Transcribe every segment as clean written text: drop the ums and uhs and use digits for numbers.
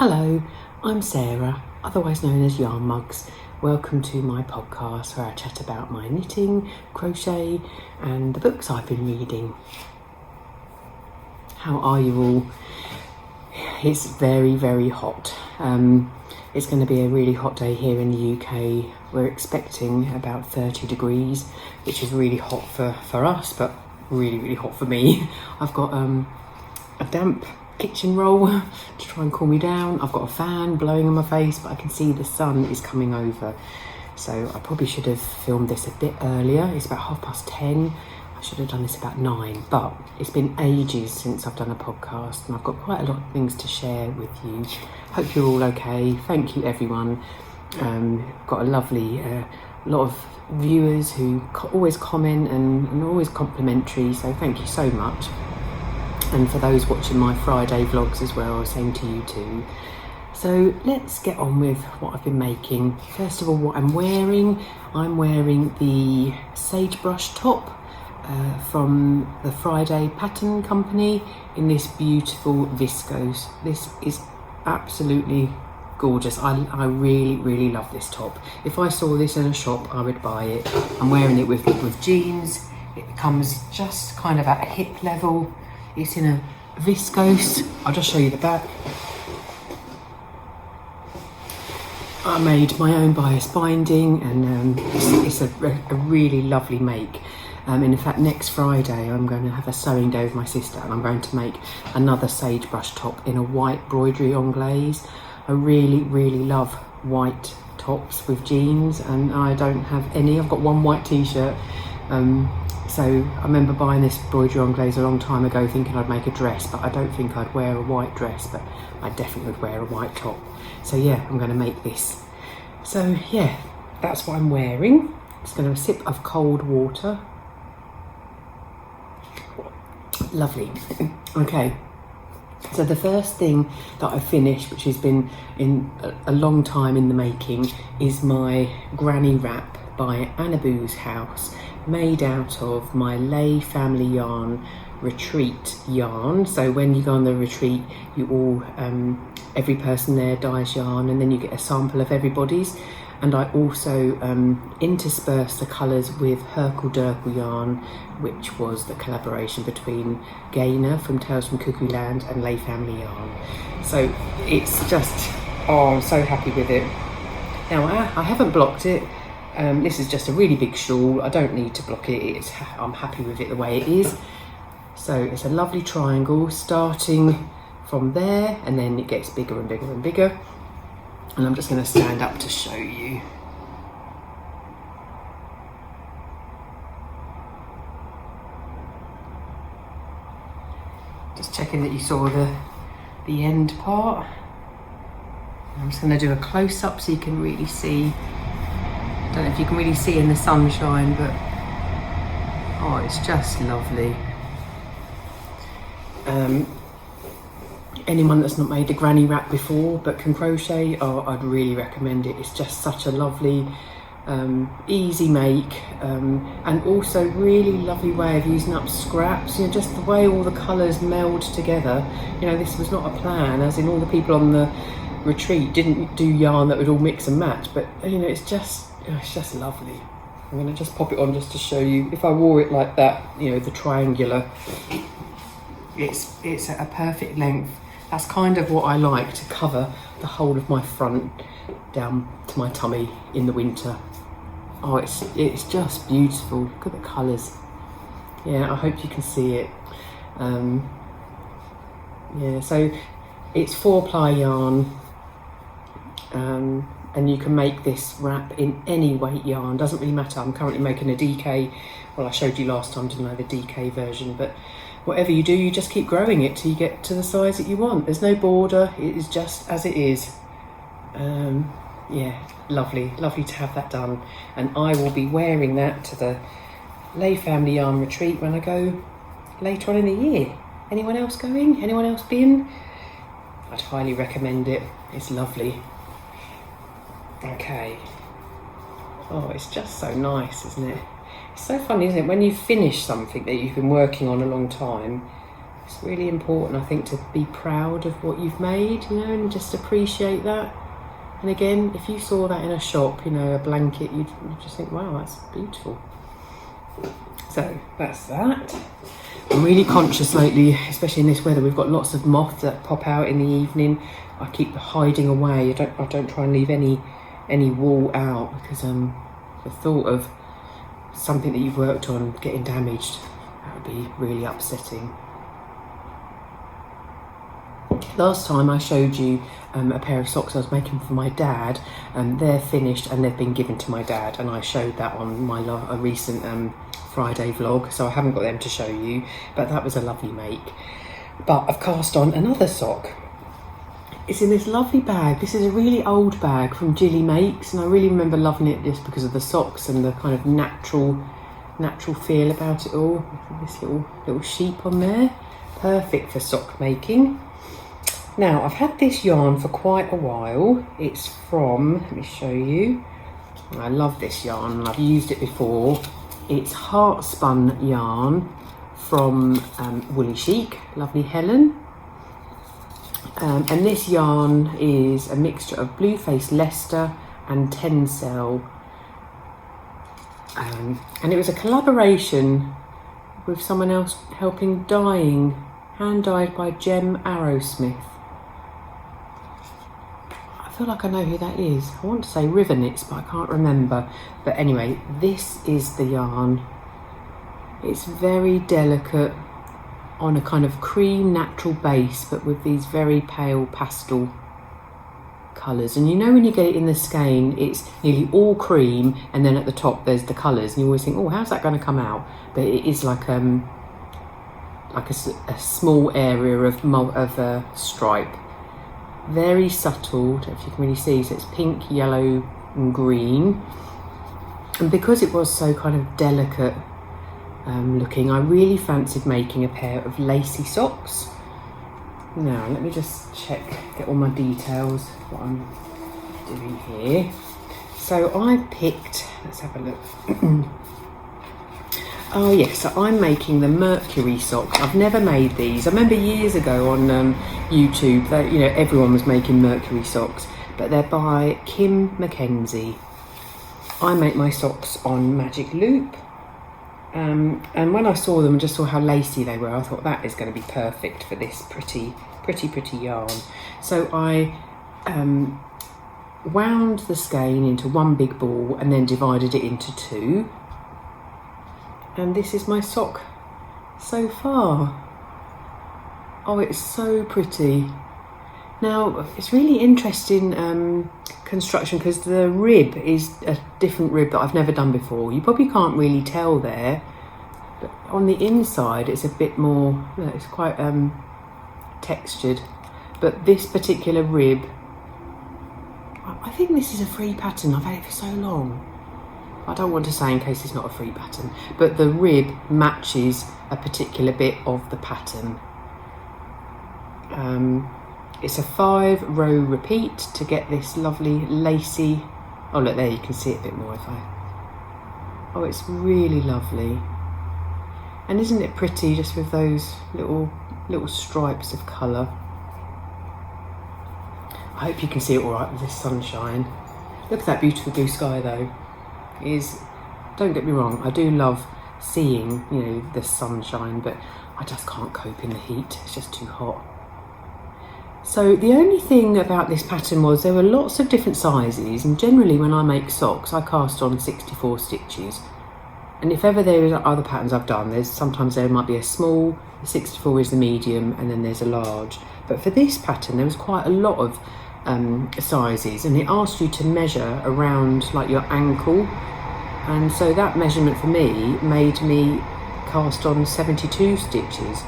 Hello, I'm Sarah, otherwise known as Yarnmugs. Welcome to my podcast where I chat about my knitting, crochet and the books I've been reading. How are you all? It's very, very hot. It's going to be a really hot day here in the UK. We're expecting about 30 degrees, which is really hot for us, but really, really hot for me. I've got a damp kitchen roll to try and cool me down. I've got a fan blowing on my face, but I can see the sun is coming over. So I probably should have filmed this a bit earlier. It's about 10:30. I should have done this about 9, but it's been ages since I've done a podcast and I've got quite a lot of things to share with you. Hope you're all okay. Thank you everyone. Got a lovely lot of viewers who always comment and are always complimentary, so thank you so much. And for those watching my Friday vlogs as well, same to you too. So let's get on with what I've been making. First of all, what I'm wearing the sagebrush top from the Friday Pattern Company in this beautiful viscose. This is absolutely gorgeous. I really, really love this top. If I saw this in a shop, I would buy it. I'm wearing it with jeans. It comes just kind of at hip level. It's in a viscose. I'll just show you the back. I made my own bias binding and it's a really lovely make. In fact, next Friday I'm going to have a sewing day with my sister and I'm going to make another sagebrush top in a white broderie anglaise. I really, really love white tops with jeans and I don't have any. I've got one white t-shirt. So I remember buying this broderie anglaise a long time ago thinking I'd make a dress, but I don't think I'd wear a white dress, but I definitely would wear a white top. So yeah, I'm going to make this. So yeah, that's what I'm wearing. Just going to have a sip of cold water. Lovely. Okay. So the first thing that I finished, which has been in a long time in the making, is my granny wrap by Annaboos House, made out of my Lay Family Yarn retreat yarn. So when you go on the retreat, you all every person there dyes yarn and then you get a sample of everybody's. And I also intersperse the colours with Hurkle Durkle yarn, which was the collaboration between Gaynor from Tales from Cuckoo Land and Lay Family Yarn. So it's just, oh, I'm so happy with it. Now I haven't blocked it. This is just a really big shawl. I don't need to block it. I'm happy with it the way it is. So it's a lovely triangle starting from there and then it gets bigger and bigger and bigger. And I'm just going to stand up to show you. Just checking that you saw the end part. I'm just going to do a close-up so you can really see. Don't know if you can really see in the sunshine, but oh, it's just lovely. Anyone that's not made a granny wrap before but can crochet, oh, I'd really recommend it. It's just such a lovely, easy make, and also really lovely way of using up scraps. You know, just the way all the colours meld together. You know, this was not a plan, as in all the people on the retreat didn't do yarn that would all mix and match, but you know, it's just lovely. I'm going to just pop it on just to show you. If I wore it like that, you know, the triangular, it's at a perfect length. That's kind of what I like, to cover the whole of my front down to my tummy in the winter. Oh, it's just beautiful. Look at the colours. Yeah, I hope you can see it. Yeah, so it's 4-ply yarn. And you can make this wrap in any weight yarn, doesn't really matter. I'm currently making a DK, well I showed you last time, didn't I, the DK version, but whatever you do, you just keep growing it till you get to the size that you want. There's no border, it is just as it is. Yeah, lovely to have that done. And I will be wearing that to the Lay Family Yarn retreat when I go later on in the year. Anyone else going? Anyone else been? I'd highly recommend it, it's lovely. Okay. Oh, it's just so nice, isn't it? It's so funny, isn't it? When you finish something that you've been working on a long time, It's really important, I think, to be proud of what you've made, you know, and just appreciate that. And again, if you saw that in a shop, you know, a blanket, you'd just think, wow, that's beautiful. So that's that. I'm really conscious lately, especially in this weather, we've got lots of moths that pop out in the evening. I keep hiding away. I don't try and leave any wool out, because the thought of something that you've worked on getting damaged, that would be really upsetting. Last time I showed you a pair of socks I was making for my dad. They're finished and they've been given to my dad, and I showed that on my recent Friday vlog, so I haven't got them to show you, but that was a lovely make. But I've cast on another sock. It's in this lovely bag. This is a really old bag from Jilly Makes, and I really remember loving it just because of the socks and the kind of natural feel about it all. This little sheep on there, perfect for sock making. Now, I've had this yarn for quite a while. It's from, let me show you. I love this yarn, and I've used it before. It's Heartspun yarn from Woolly Chic, lovely Helen. And this yarn is a mixture of Blueface Leicester and Tencel. And it was a collaboration with someone else helping dyeing, hand dyed by Gem Arrowsmith. I feel like I know who that is. I want to say River Knits, but I can't remember. But anyway, this is the yarn. It's very delicate on a kind of cream natural base, but with these very pale pastel colours. And you know when you get it in the skein, it's nearly all cream, and then at the top there's the colours, and you always think, oh, how's that going to come out? But it is like a small area of stripe. Very subtle, I don't know if you can really see, so it's pink, yellow and green. And because it was so kind of delicate looking, I really fancied making a pair of lacy socks. Now, let me just get all my details, what I'm doing here. So I picked, let's have a look. Oh yes, so I'm making the Mercury socks. I've never made these. I remember years ago on YouTube that, you know, everyone was making Mercury socks, but they're by McKenzie. I make my socks on magic loop, and when I saw them and just saw how lacy they were, I thought that is going to be perfect for this pretty yarn. So I wound the skein into one big ball and then divided it into two. And this is my sock so far. Oh, it's so pretty. Now, it's really interesting construction, because the rib is a different rib that I've never done before. You probably can't really tell there, but on the inside it's a bit more, it's quite textured. But this particular rib, I think this is a free pattern. I've had it for so long. I don't want to say in case it's not a free pattern, but the rib matches a particular bit of the pattern. It's a 5-row repeat to get this lovely lacy, oh look there, you can see it a bit more oh, it's really lovely. And isn't it pretty, just with those little stripes of colour? I hope you can see it all right with this sunshine. Look at that beautiful blue sky though. Don't get me wrong, I do love seeing, you know, the sunshine, but I just can't cope in the heat. It's just too hot. So the only thing about this pattern was there were lots of different sizes, and generally when I make socks I cast on 64 stitches, and if ever there are other patterns I've done, sometimes there might be a small, 64 is the medium, and then there's a large. But for this pattern there was quite a lot of sizes, and it asked you to measure around like your ankle, and so that measurement for me made me cast on 72 stitches,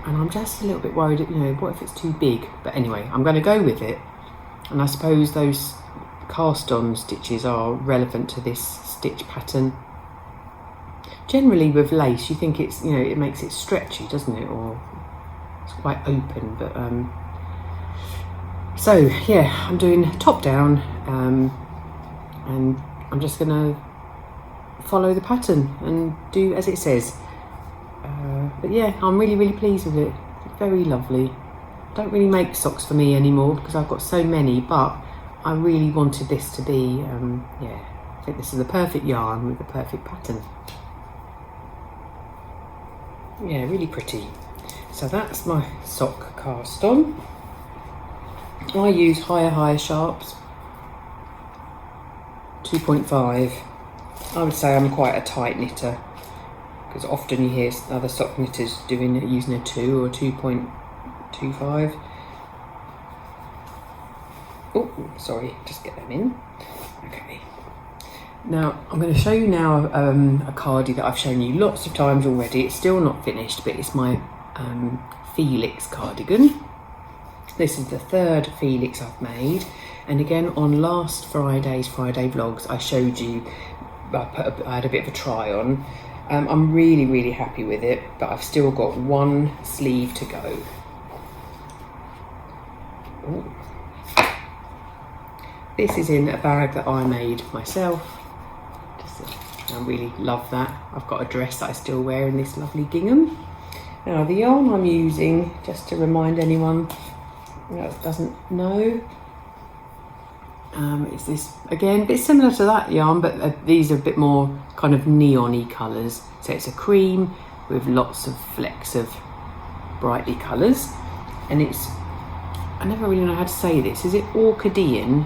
and I'm just a little bit worried, you know, what if it's too big? But anyway, I'm going to go with it, and I suppose those cast on stitches are relevant to this stitch pattern. Generally with lace you think it's, you know, it makes it stretchy, doesn't it, or it's quite open, but so yeah, I'm doing top down, and I'm just gonna follow the pattern and do as it says. But yeah, I'm really pleased with it. Very lovely. Don't really make socks for me anymore because I've got so many, but I really wanted this to be, yeah, I think this is the perfect yarn with the perfect pattern. Yeah, really pretty. So that's my sock cast on. I use higher sharps, 2.5. I would say I'm quite a tight knitter because often you hear other sock knitters using a 2 or 2.25. Oh, sorry, just get them in. Okay. Now, I'm going to show you now a cardi that I've shown you lots of times already. It's still not finished, but it's my Felix cardigan. This is the third Felix I've made. And again, on last Friday's Friday vlogs, I showed you, I had a bit of a try on. I'm really happy with it, but I've still got one sleeve to go. Ooh. This is in a bag that I made myself. I really love that. I've got a dress that I still wear in this lovely gingham. Now the yarn I'm using, just to remind anyone that doesn't know, it's this, again, a bit similar to that yarn, but these are a bit more kind of neon-y colours. So it's a cream with lots of flecks of brightly colours. And it's, I never really know how to say this, is it Orchidean?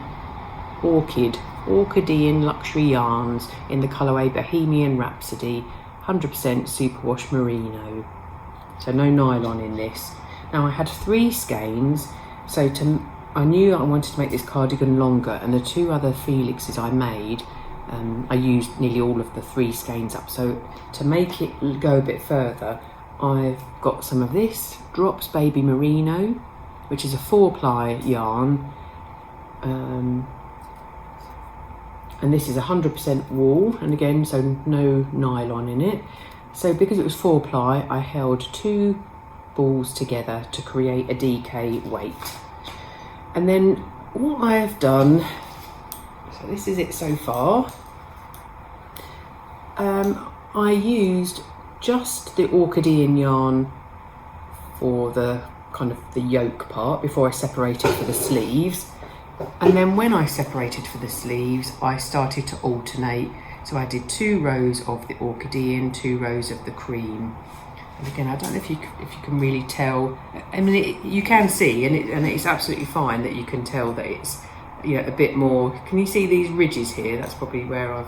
Orchidean luxury yarns in the colourway Bohemian Rhapsody, 100% superwash merino. So no nylon in this. Now I had 3 skeins, so I knew I wanted to make this cardigan longer, and the 2 other Felixes I made, I used nearly all of the 3 skeins up. So to make it go a bit further, I've got some of this Drops Baby Merino, which is a 4-ply yarn. And this is 100% wool, and again, so no nylon in it. So because it was 4-ply, I held 2 balls together to create a DK weight. And then what I have done, so this is it so far. I used just the Orchidean yarn for the kind of the yoke part before I separated for the sleeves. And then when I separated for the sleeves, I started to alternate. So I did 2 rows of the Orchidean, 2 rows of the cream. And again, I don't know if you can really tell. I mean, you can see, and it's absolutely fine that you can tell that it's, you know, a bit more. Can you see these ridges here? That's probably where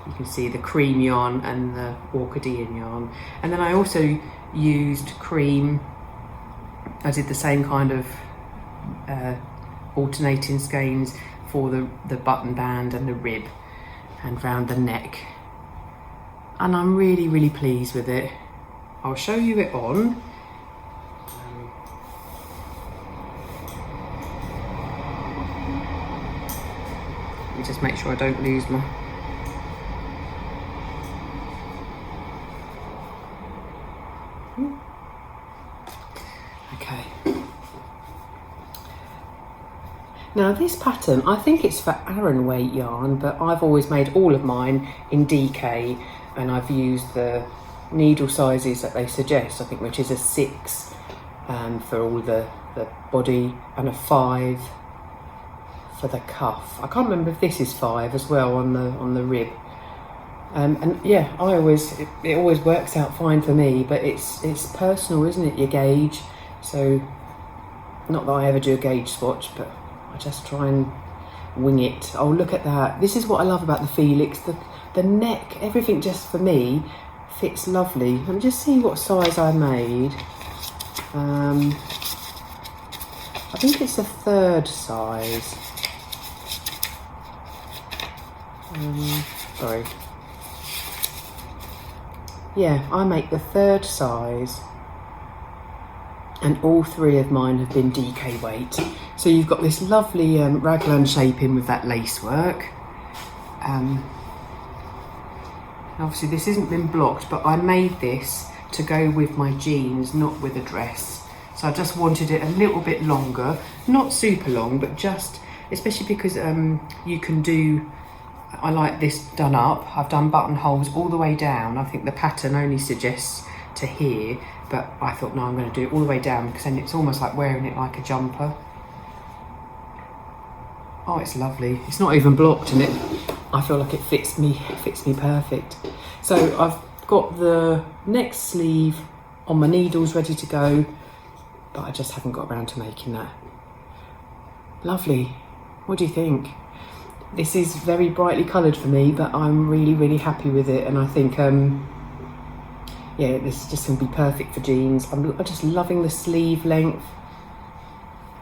you can see the cream yarn and the Orchidean yarn. And then I also used cream. I did the same kind of alternating skeins for the button band and the rib and round the neck, and I'm really pleased with it. I'll show you it on. Let me just make sure I don't lose my okay. Now this pattern, I think it's for Aran weight yarn, but I've always made all of mine in DK, and I've used the needle sizes that they suggest, I think, which is a 6 for all the body and a 5 for the cuff. I can't remember if this is 5 as well on the rib. And yeah, it always works out fine for me, but it's personal, isn't it, your gauge? So not that I ever do a gauge swatch, but I just try and wing it. Oh, look at that. This is what I love about the Felix. The neck, everything just for me fits lovely. Let me just see what size I made. I think it's a 3rd size. Sorry. Yeah, I make the 3rd size. And all 3 of mine have been DK weight. So you've got this lovely raglan shaping with that lace work. Obviously this hasn't been blocked, but I made this to go with my jeans, not with a dress. So I just wanted it a little bit longer, not super long, but just, especially because you can do, I like this done up. I've done buttonholes all the way down. I think the pattern only suggests to here, but I thought, no, I'm going to do it all the way down, because then it's almost like wearing it like a jumper. Oh, it's lovely. It's not even blocked, and I feel like it fits me perfect. So I've got the next sleeve on my needles ready to go, but I just haven't got around to making that. Lovely. What do you think? This is very brightly coloured for me, but I'm really, really happy with it, and I think yeah, this is just going to be perfect for jeans. I'm just loving the sleeve length.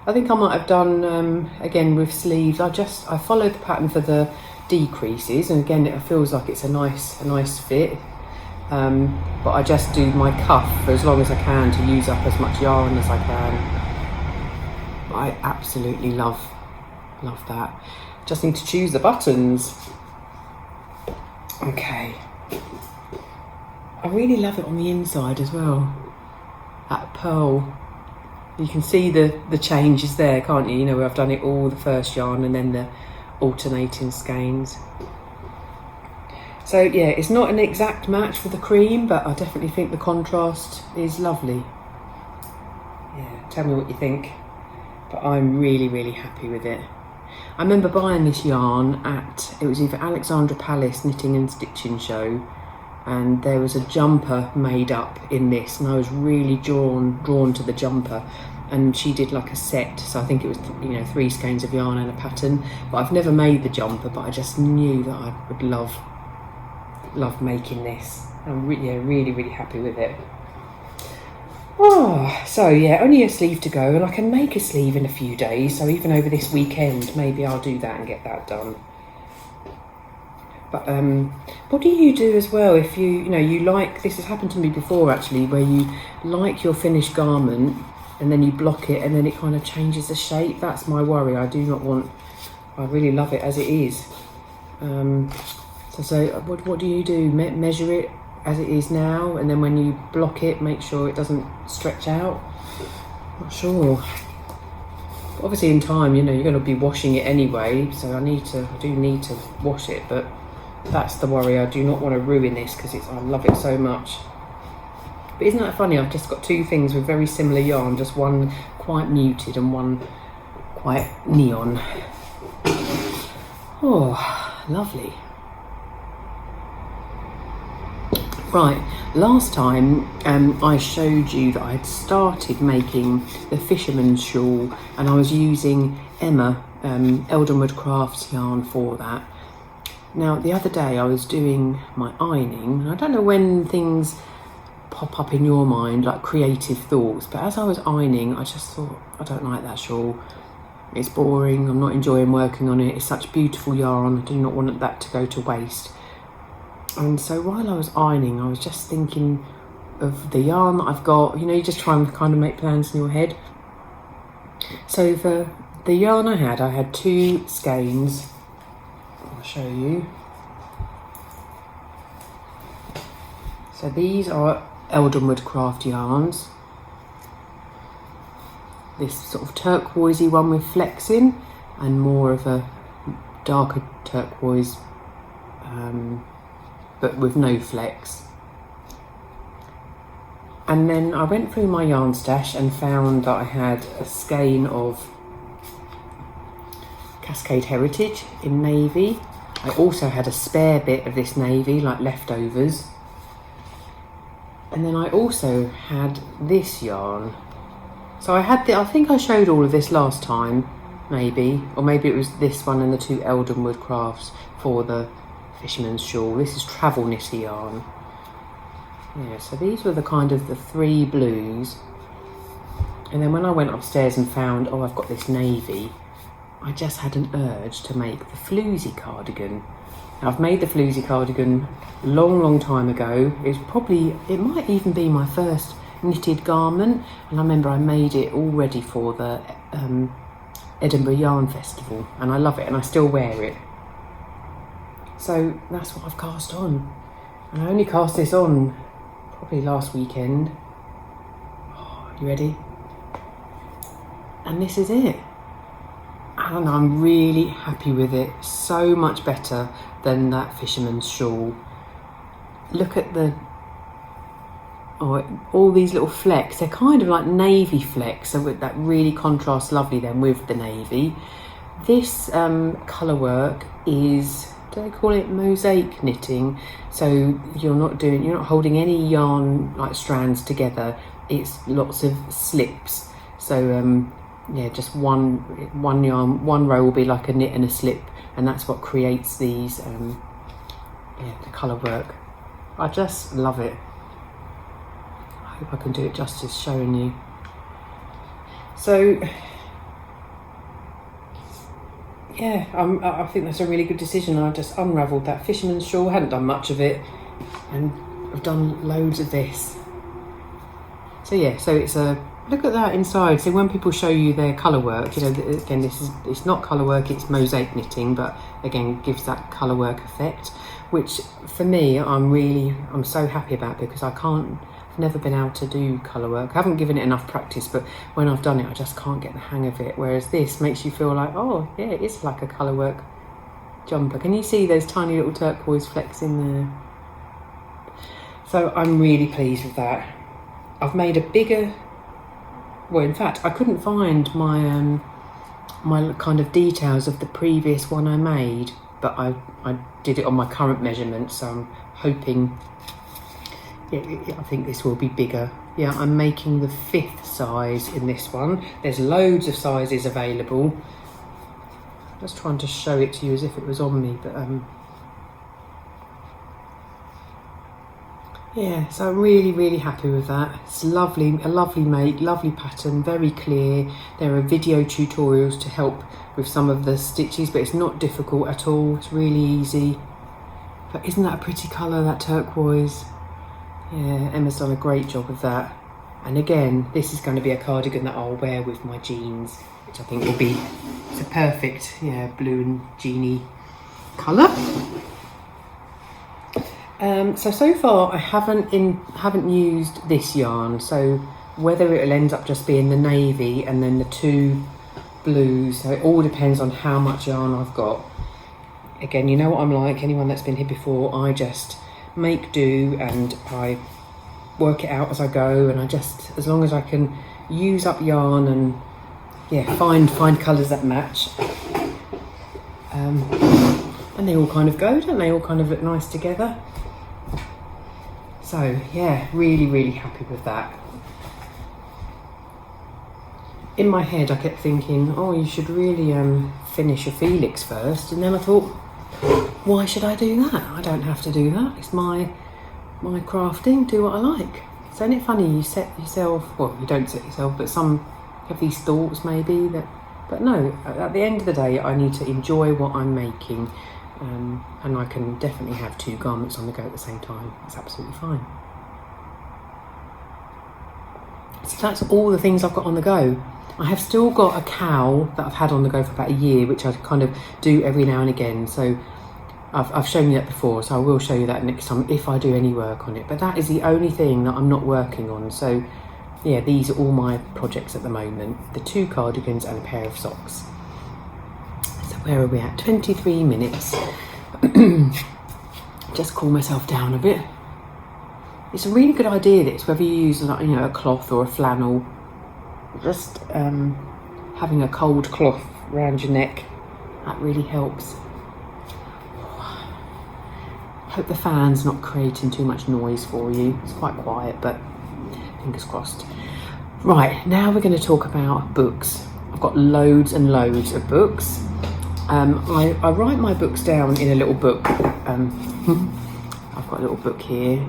I think I might have done, again with sleeves, I followed the pattern for the decreases, and again it feels like it's a nice fit. But I just do my cuff for as long as I can to use up as much yarn as I can. I absolutely love that. Just need to choose the buttons. Okay. I really love it on the inside as well. That pearl. You can see the changes there, can't you? You know, where I've done it all, the first yarn and then the alternating skeins. So yeah, it's not an exact match for the cream, but I definitely think the contrast is lovely. Yeah, tell me what you think. But I'm really, really happy with it. I remember buying this yarn it was either Alexandra Palace Knitting and Stitching Show, and there was a jumper made up in this, and I was really drawn to the jumper, and she did like a set, so I think it was 3 skeins of yarn and a pattern, but I've never made the jumper, but I just knew that I would love making this. I'm really, really happy with it. Oh, so yeah, only a sleeve to go, and I can make a sleeve in a few days, so even over this weekend maybe I'll do that and get that done. But what do you do as well if you like, this has happened to me before actually, where you like your finished garment and then you block it and then it kind of changes the shape? That's my worry. I really love it as it is. So what do you do? Measure it as it is now, and then when you block it, make sure it doesn't stretch out? Not sure. Obviously in time, you're going to be washing it anyway, so I do need to wash it, but that's the worry. I do not want to ruin this because I love it so much. But isn't that funny? I've just got 2 things with very similar yarn, just one quite muted and one quite neon. Oh, lovely. Right, last time I showed you that I had started making the fisherman's shawl, and I was using Emma Eldenwood Crafts yarn for that. Now the other day I was doing my ironing, and I don't know when things pop up in your mind, like creative thoughts, but as I was ironing I just thought, I don't like that shawl, it's boring, I'm not enjoying working on it, it's such beautiful yarn, I do not want that to go to waste. And so while I was ironing, I was just thinking of the yarn that I've got. You just try and kind of make plans in your head. So the yarn I had 2 skeins. I'll show you. So these are Eldenwood craft yarns. This sort of turquoisey one with flecks in, and more of a darker turquoise, but with no flecks. And then I went through my yarn stash and found that I had a skein of Cascade Heritage in navy. I also had a spare bit of this navy, like leftovers. And then I also had this yarn. So I had I think I showed all of this last time, maybe, or maybe it was this one and the 2 Eldenwood crafts for the fisherman's shawl. This is travel knitty yarn. Yeah, so these were the 3 blues. And then when I went upstairs and found, I've got this navy, I just had an urge to make the Floozy cardigan. Now, I've made the Floozy cardigan a long time ago. It might even be my first knitted garment, and I remember I made it all ready for the Edinburgh Yarn Festival, and I love it and I still wear it. So that's what I've cast on, and I only cast this on probably last weekend. You ready? And this is it. And I'm really happy with it. So much better than that fisherman's shawl. Look at the all these little flecks. They're kind of like navy flecks, so that really contrasts lovely then with the navy. This colour work is, do they call it mosaic knitting? So you're not holding any yarn like strands together. It's lots of slips. So yeah, just one yarn, one row will be like a knit and a slip, and that's what creates these the colour work. I just love it. I hope I can do it justice showing you. So yeah, I think that's a really good decision. I just unravelled that fisherman's shawl, hadn't done much of it, and I've done loads of this. So yeah, so it's a, look at that inside. So when people show you their colour work, again, it's not colour work, it's mosaic knitting, but again, gives that colour work effect, which for me, I'm so happy about, because I've never been able to do colour work. I haven't given it enough practice, but when I've done it, I just can't get the hang of it. Whereas this makes you feel like, oh yeah, it's like a colour work jumper. Can you see those tiny little turquoise flecks in there? So I'm really pleased with that. I've made a bigger, well, in fact, I couldn't find my my kind of details of the previous one I made, but I did it on my current measurement, so I'm hoping, I think this will be bigger. Yeah, I'm making the 5th size in this one. There's loads of sizes available. Just trying to show it to you as if it was on me, but yeah, so I'm really, really happy with that. It's lovely, a lovely make, lovely pattern, very clear. There are video tutorials to help with some of the stitches, but it's not difficult at all. It's really easy. But isn't that a pretty colour, that turquoise? Yeah, Emma's done a great job of that. And again, this is going to be a cardigan that I'll wear with my jeans, which I think will be, it's a perfect, blue and jeany colour. So far I haven't used this yarn, so whether it'll end up just being the navy and then the 2 blues, so it all depends on how much yarn I've got. Again, you know what I'm like, anyone that's been here before, I just make do and I work it out as I go, and I just, as long as I can use up yarn and find colours that match, and they all kind of go, don't they? All kind of look nice together. So yeah, really, really happy with that. In my head I kept thinking, oh, you should really finish a Felix first, and then I thought, why should I do that? I don't have to do that. It's my crafting, do what I like. So isn't it funny, you set yourself, well, you don't set yourself, but some have these thoughts maybe that, but no, at the end of the day, I need to enjoy what I'm making. And I can definitely have 2 garments on the go at the same time. It's absolutely fine. So that's all the things I've got on the go. I have still got a cowl that I've had on the go for about a year, which I kind of do every now and again. So I've shown you that before, so I will show you that next time if I do any work on it. But that is the only thing that I'm not working on. So yeah, these are all my projects at the moment. The 2 cardigans and a pair of socks. Where are we at? 23 minutes. Just cool myself down a bit. It's a really good idea, this, whether you use a cloth or a flannel. Just having a cold cloth around your neck, that really helps. Hope the fan's not creating too much noise for you. It's quite quiet, but fingers crossed. Right, now we're going to talk about books. I've got loads and loads of books. I write my books down in a little book. I've got a little book here,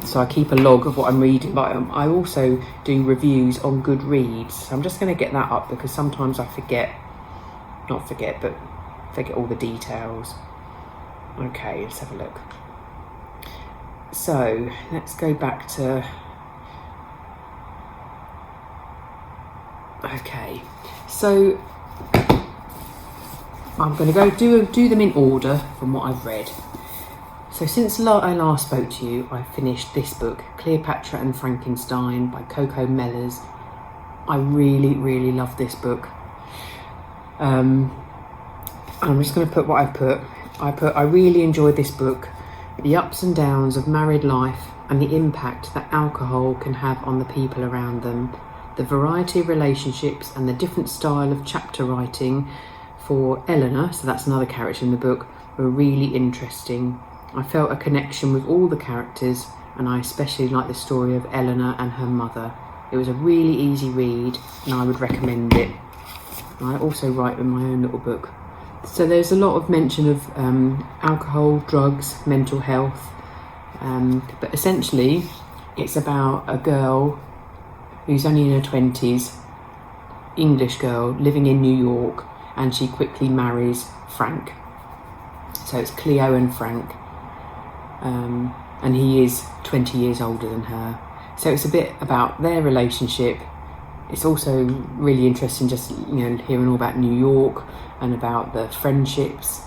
so I keep a log of what I'm reading, but I also do reviews on Goodreads. So I'm just going to get that up because sometimes I forget all the details. Okay, let's have a look. So let's go back to, okay, so I'm going to go do them in order from what I've read. So since I last spoke to you, I finished this book, Cleopatra and Frankenstein by Coco Mellors. I really, really love this book. I'm just going to put what I really enjoyed this book. The ups and downs of married life and the impact that alcohol can have on the people around them. The variety of relationships and the different style of chapter writing for Eleanor, so that's another character in the book, were really interesting. I felt a connection with all the characters, and I especially like the story of Eleanor and her mother. It was a really easy read, and I would recommend it. I also write in my own little book. So there's a lot of mention of alcohol, drugs, mental health, but essentially it's about a girl who's only in her 20s, English girl, living in New York, and she quickly marries Frank. So it's Cleo and Frank, and he is 20 years older than her. So it's a bit about their relationship. It's also really interesting just, hearing all about New York and about the friendships.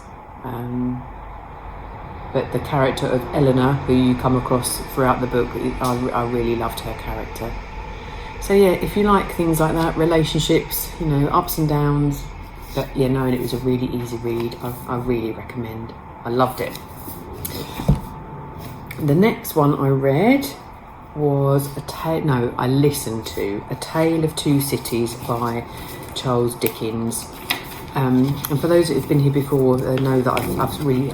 But the character of Eleanor, who you come across throughout the book, I really loved her character. So yeah, if you like things like that, relationships, ups and downs, but and it was a really easy read. I really recommend. I loved it. The next one I read was I listened to A Tale of Two Cities by Charles Dickens. And for those that have been here before, know that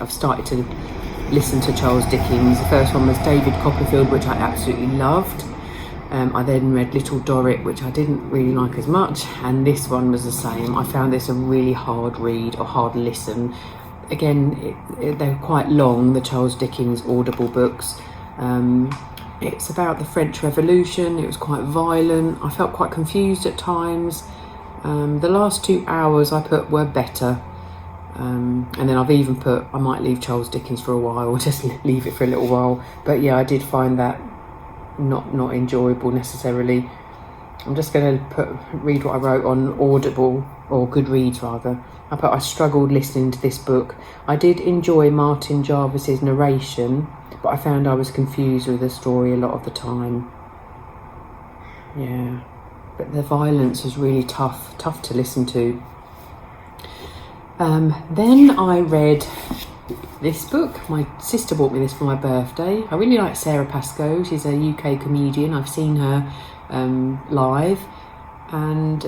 I've started to listen to Charles Dickens. The first one was David Copperfield, which I absolutely loved. I then read Little Dorrit, which I didn't really like as much, and this one was the same. I found this a really hard read or hard listen. Again, they're quite long, the Charles Dickens Audible books. It's about the French Revolution. It was quite violent. I felt quite confused at times. The last 2 hours I put were better. And then I've even put, I might leave Charles Dickens for a while, or just leave it for a little while. But yeah, I did find that not enjoyable necessarily. I'm just going to read what I wrote on Audible, or Goodreads rather. I struggled listening to this book. I did enjoy Martin Jarvis's narration, but I found I was confused with the story a lot of the time. Yeah, but the violence was really tough to listen to. Then I read this book. My sister bought me this for my birthday. I really like Sarah Pascoe. She's a UK comedian. I've seen her live, and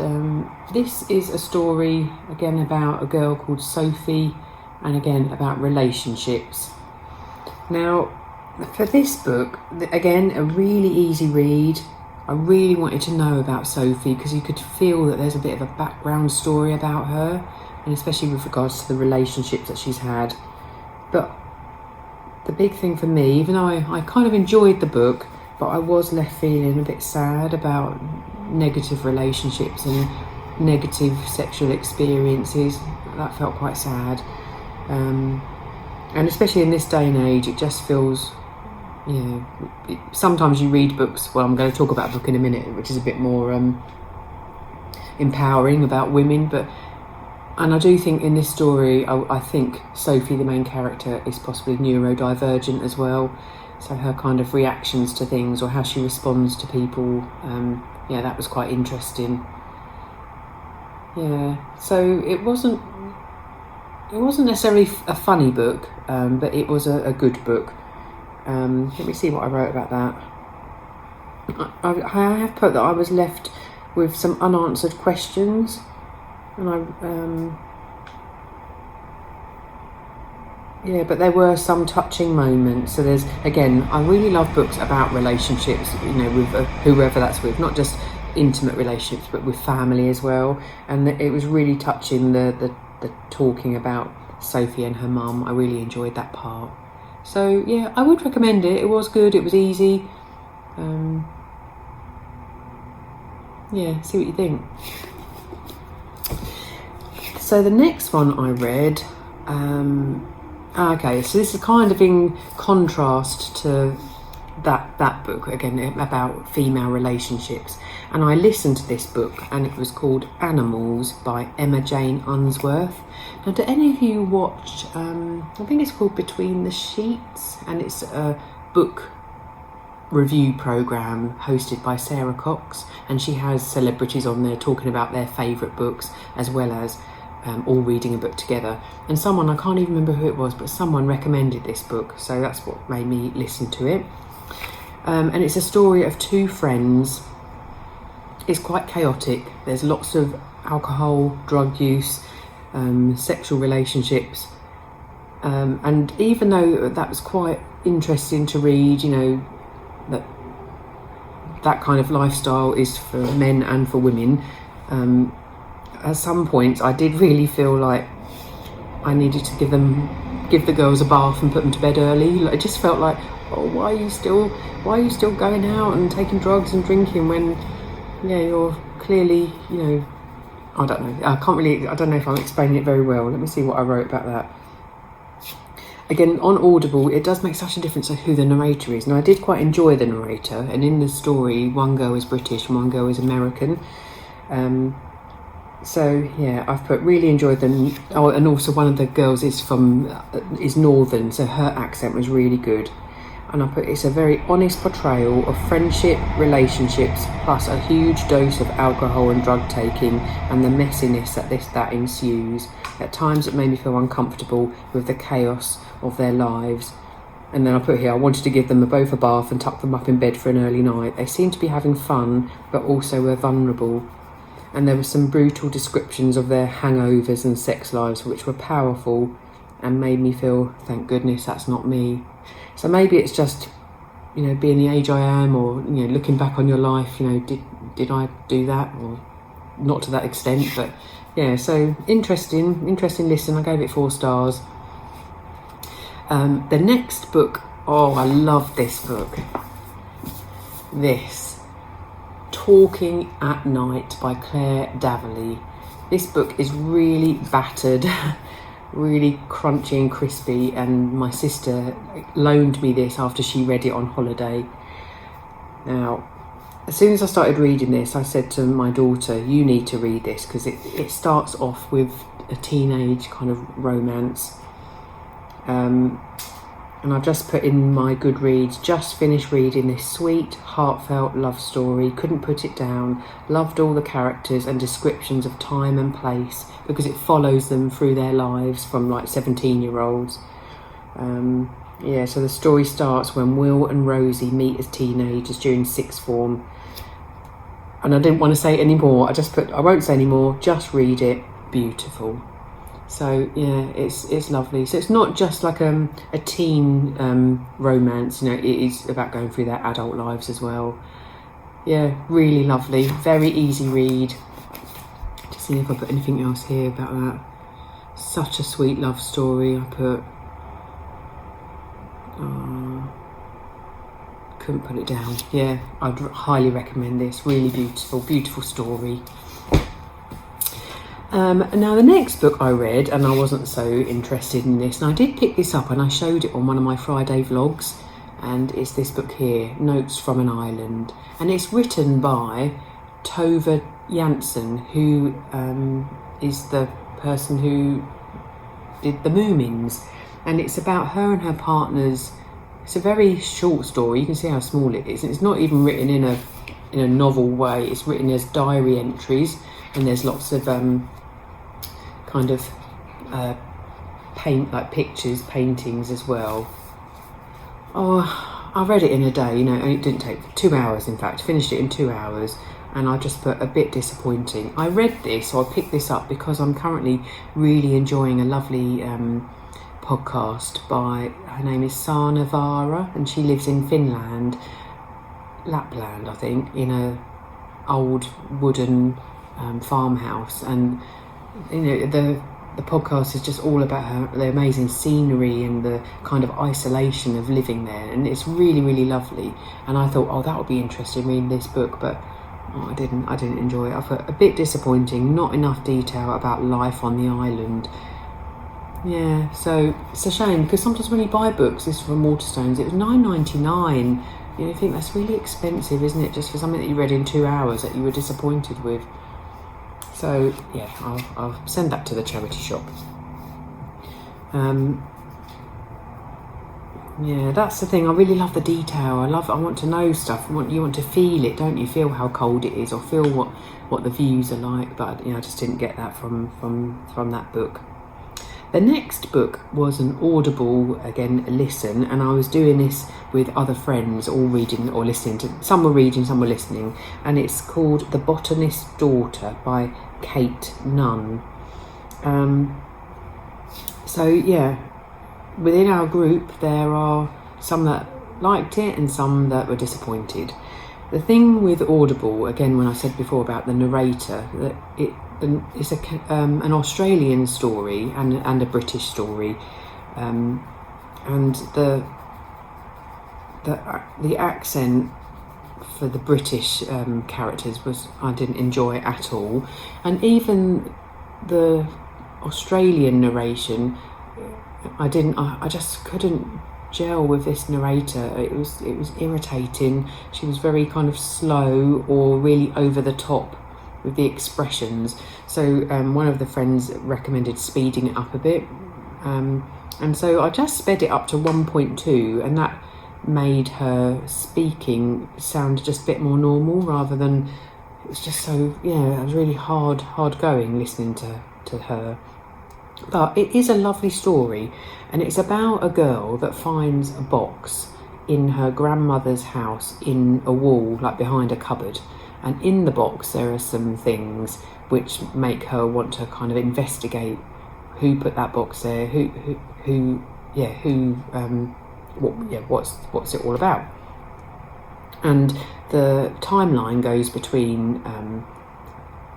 this is a story again about a girl called Sophie, and again about relationships. Now, for this book, again, a really easy read. I really wanted to know about Sophie because you could feel that there's a bit of a background story about her, and especially with regards to the relationships that she's had. But the big thing for me, even though I kind of enjoyed the book, but I was left feeling a bit sad about negative relationships and negative sexual experiences. That felt quite sad. And especially in this day and age, it just feels, sometimes you read books, well, I'm going to talk about a book in a minute, which is a bit more empowering about women, and I do think in this story, I think Sophie, the main character, is possibly neurodivergent as well. So her kind of reactions to things, or how she responds to people, that was quite interesting. Yeah, so it wasn't necessarily a funny book, but it was a good book. Let me see what I wrote about that. I have put that I was left with some unanswered questions. And but there were some touching moments. So there's, again, I really love books about relationships, with whoever that's with, not just intimate relationships, but with family as well. And it was really touching, the talking about Sophie and her mum. I really enjoyed that part. So yeah, I would recommend it. It was good. It was easy. See what you think. So the next one I read, so this is kind of in contrast to that book, again, about female relationships. And I listened to this book, and it was called Animals by Emma Jane Unsworth. Now, do any of you watch, I think it's called Between the Sheets, and it's a book review programme hosted by Sarah Cox, and she has celebrities on there talking about their favourite books, as well as all reading a book together. And someone, I can't even remember who it was, but someone recommended this book, so that's what made me listen to it. and it's a story of two friends. It's quite chaotic. There's lots of alcohol, drug use, sexual relationships, and even though that was quite interesting to read, you know, that kind of lifestyle is for men and for women, at some points I did really feel like I needed to give the girls a bath and put them to bed early. It just felt like, oh, why are you still going out and taking drugs and drinking when, yeah, you're clearly, you know, I don't know. I don't know if I'm explaining it very well. Let me see what I wrote about that. Again, on Audible, it does make such a difference to who the narrator is. Now, I did quite enjoy the narrator, and in the story, one girl is British and one girl is American. So yeah, I've put really enjoyed them. Oh, and also one of the girls is northern, so her accent was really good. And I put, it's a very honest portrayal of friendship, relationships, plus a huge dose of alcohol and drug taking and the messiness that ensues. At times it made me feel uncomfortable with the chaos of their lives. And then I put here, I wanted to give them both a bath and tuck them up in bed for an early night. They seemed to be having fun, but also were vulnerable. And there were some brutal descriptions of their hangovers and sex lives, which were powerful and made me feel, thank goodness that's not me. So maybe it's just, you know, being the age I am, or, you know, looking back on your life, you know, did I do that, or not to that extent, but yeah, so interesting listen. I gave it 4 stars. The next book, oh, I love this book. This, Talking at Night by Claire Daverley. This book is really battered, really crunchy and crispy, and my sister loaned me this after she read it on holiday. Now, as soon as I started reading this, I said to my daughter, you need to read this, because it starts off with a teenage kind of romance. And I've just put in my Goodreads, just finished reading this sweet, heartfelt love story, couldn't put it down, loved all the characters and descriptions of time and place, because it follows them through their lives from like 17-year-olds. Yeah, so the story starts when Will and Rosie meet as teenagers during 6th form. And I didn't want to say any more, I won't say any more, just read it, beautiful. So yeah, it's lovely. So it's not just like a teen romance, you know, it is about going through their adult lives as well. Yeah, really lovely, very easy read. Just see if I put anything else here about that. Such a sweet love story. I put, couldn't put it down. Yeah, I'd highly recommend this. Really beautiful story. Now the next book I read, and I wasn't so interested in this, and I did pick this up and I showed it on one of my Friday vlogs, and it's this book here, Notes from an Island, and it's written by Tove Jansson, who is the person who did the Moomins, and it's about her and her partners. It's a very short story, you can see how small it is, and it's not even written in a novel way, it's written as diary entries, and there's lots of kind of pictures, paintings as well. Oh, I read it in a day, you know, and it didn't take 2 hours, in fact, finished it in 2 hours, and I just put a bit disappointing. I read this, or I picked this up because I'm currently really enjoying a lovely podcast by, her name is Sanna Vaara, and she lives in Finland, Lapland, I think, in a old wooden farmhouse, and you know, the podcast is just all about the amazing scenery and the kind of isolation of living there, and it's really lovely. And I thought, oh, that would be interesting reading this book, but I didn't enjoy it. I thought a bit disappointing, not enough detail about life on the island. Yeah, so it's a shame, because sometimes when you buy books, this from Waterstones, it was $9.99. You think that's really expensive, isn't it, just for something that you read in 2 hours that you were disappointed with. So yeah, I'll send that to the charity shop. Yeah, that's the thing. I really love the detail. I want to know stuff. You want to feel it, don't you? Feel how cold it is, or feel what the views are like. But you know, I just didn't get that from that book. The next book was an Audible, again, listen, and I was doing this with other friends, all reading or listening to. Some were reading, some were listening, and it's called The Botanist's Daughter by Kate Nunn. So yeah, within our group there are some that liked it and some that were disappointed. The thing with Audible, again, when I said before about the narrator, that it's an Australian story and a British story, and the accent for the British characters I didn't enjoy at all, and even the Australian narration I just couldn't gel with this narrator. It was irritating. She was very kind of slow or really over the top with the expressions. So one of the friends recommended speeding it up a bit, and so I just sped it up to 1.2, and that made her speaking sound just a bit more normal, rather than it was just so, it was really hard going listening to her. But it is a lovely story, and it's about a girl that finds a box in her grandmother's house in a wall, like behind a cupboard, and in the box there are some things which make her want to kind of investigate who put that box there, what's it all about. And the timeline goes between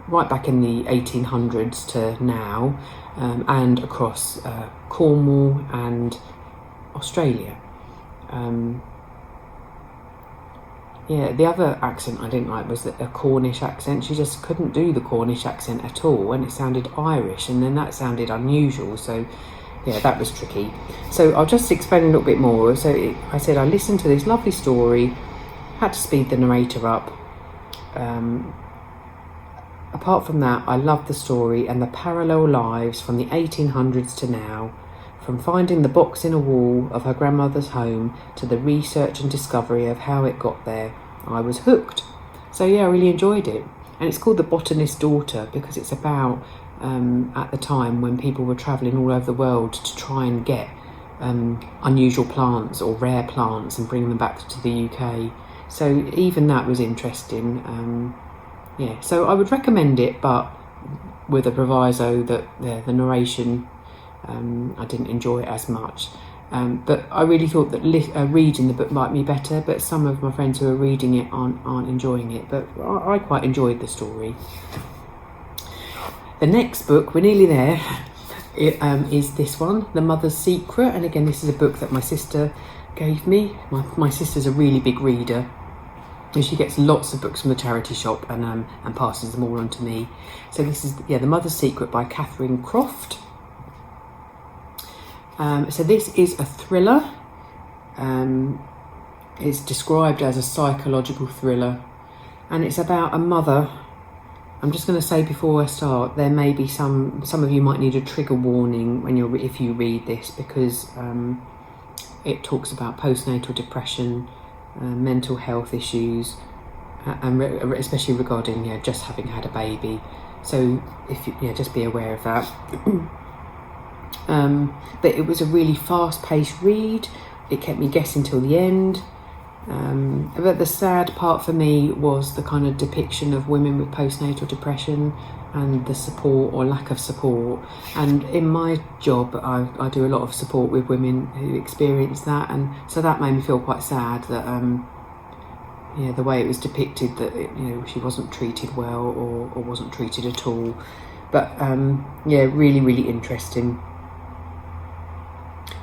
right back in the 1800s to now, and across Cornwall and Australia. The other accent I didn't like was a Cornish accent. She just couldn't do the Cornish accent at all, and it sounded Irish, and then that sounded unusual, so that was tricky. So I'll just explain a little bit more. So I said I listened to this lovely story, had to speed the narrator up. Apart from that, I love the story and the parallel lives from the 1800s to now, from finding the box in a wall of her grandmother's home to the research and discovery of how it got there. I was hooked. So I really enjoyed it. And it's called The Botanist's Daughter because it's about at the time when people were travelling all over the world to try and get unusual plants or rare plants and bring them back to the UK. So even that was interesting. So I would recommend it, but with a proviso that the narration, I didn't enjoy it as much. But I really thought that reading the book might be better, but some of my friends who are reading it aren't enjoying it. But I quite enjoyed the story. The next book, we're nearly there, is this one, The Mother's Secret. And again, this is a book that my sister gave me. My sister's a really big reader, and she gets lots of books from the charity shop and passes them all on to me. So this is The Mother's Secret by Catherine Croft. So this is a thriller. It's described as a psychological thriller, and it's about a mother. I'm just going to say before I start, there may be some of you might need a trigger warning if you read this, because it talks about postnatal depression, mental health issues, and especially regarding just having had a baby. So if you just be aware of that. But it was a really fast-paced read. It kept me guessing till the end. But the sad part for me was the kind of depiction of women with postnatal depression and the support or lack of support. And in my job, I do a lot of support with women who experience that, and so that made me feel quite sad that the way it was depicted, that she wasn't treated well or wasn't treated at all. But really, really interesting.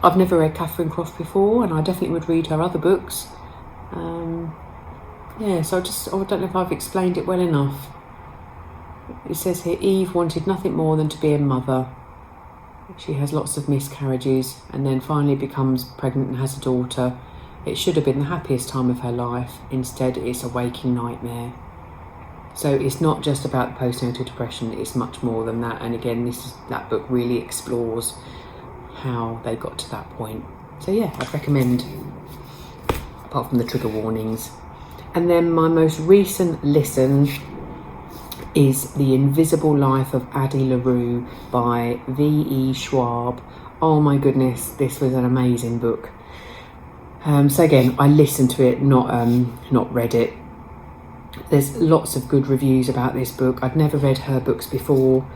I've never read Catherine Croft before, and I definitely would read her other books. So I don't know if I've explained it well enough. It says here, Eve wanted nothing more than to be a mother. She has lots of miscarriages and then finally becomes pregnant and has a daughter. It should have been the happiest time of her life. Instead, it's a waking nightmare. So it's not just about the postnatal depression, it's much more than that. And again, that book really explores how they got to that point. So I'd recommend, apart from the trigger warnings. And then my most recent listen is The Invisible Life of Addie LaRue by V.E. Schwab. Oh my goodness, this was an amazing book. So again, I listened to it, not read it. There's lots of good reviews about this book. I'd never read her books before.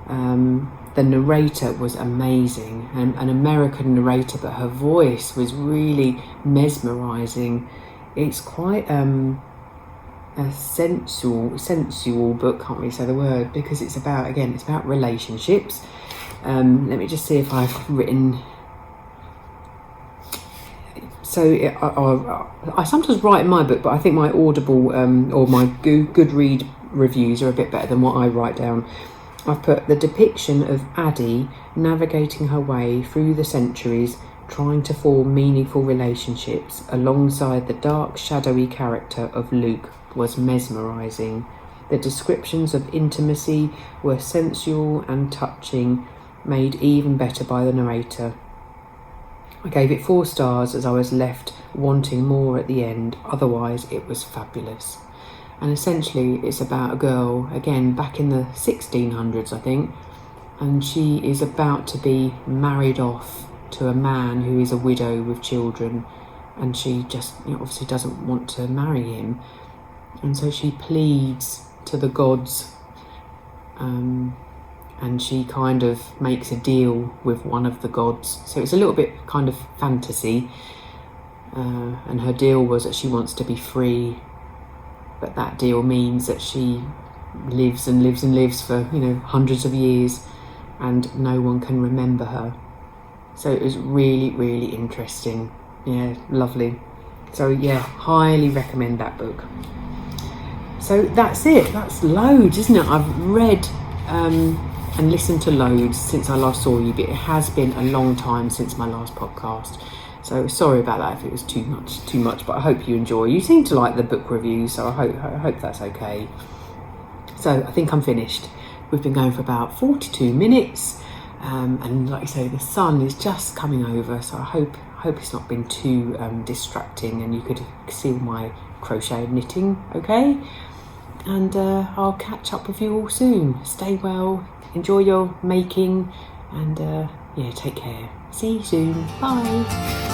The narrator was amazing, an American narrator, but her voice was really mesmerising. It's quite a sensual book, can't really say the word, because it's about relationships. Let me just see if I've written... So I sometimes write in my book, but I think my Audible or my Goodread reviews are a bit better than what I write down. I've put the depiction of Addie navigating her way through the centuries, trying to form meaningful relationships alongside the dark, shadowy character of Luke was mesmerising. The descriptions of intimacy were sensual and touching, made even better by the narrator. I gave it 4 stars as I was left wanting more at the end, otherwise it was fabulous. And essentially it's about a girl, again back in the 1600s I think, and she is about to be married off to a man who is a widow with children, and she just obviously doesn't want to marry him, and so she pleads to the gods, and she kind of makes a deal with one of the gods. So it's a little bit kind of fantasy, and her deal was that she wants to be free, but that deal means that she lives and lives and lives for hundreds of years, and no one can remember her. So it was really, really interesting. Yeah, lovely. So yeah, highly recommend that book. So that's it. That's loads, isn't it? I've read and listened to loads since I last saw you, but it has been a long time since my last podcast. So sorry about that if it was too much, but I hope you enjoy. You seem to like the book reviews, so I hope that's okay. So I think I'm finished. We've been going for about 42 minutes, and like I say, the sun is just coming over, so I hope it's not been too distracting, and you could see all my crochet and knitting, okay? And I'll catch up with you all soon. Stay well, enjoy your making, and take care. See you soon. Bye.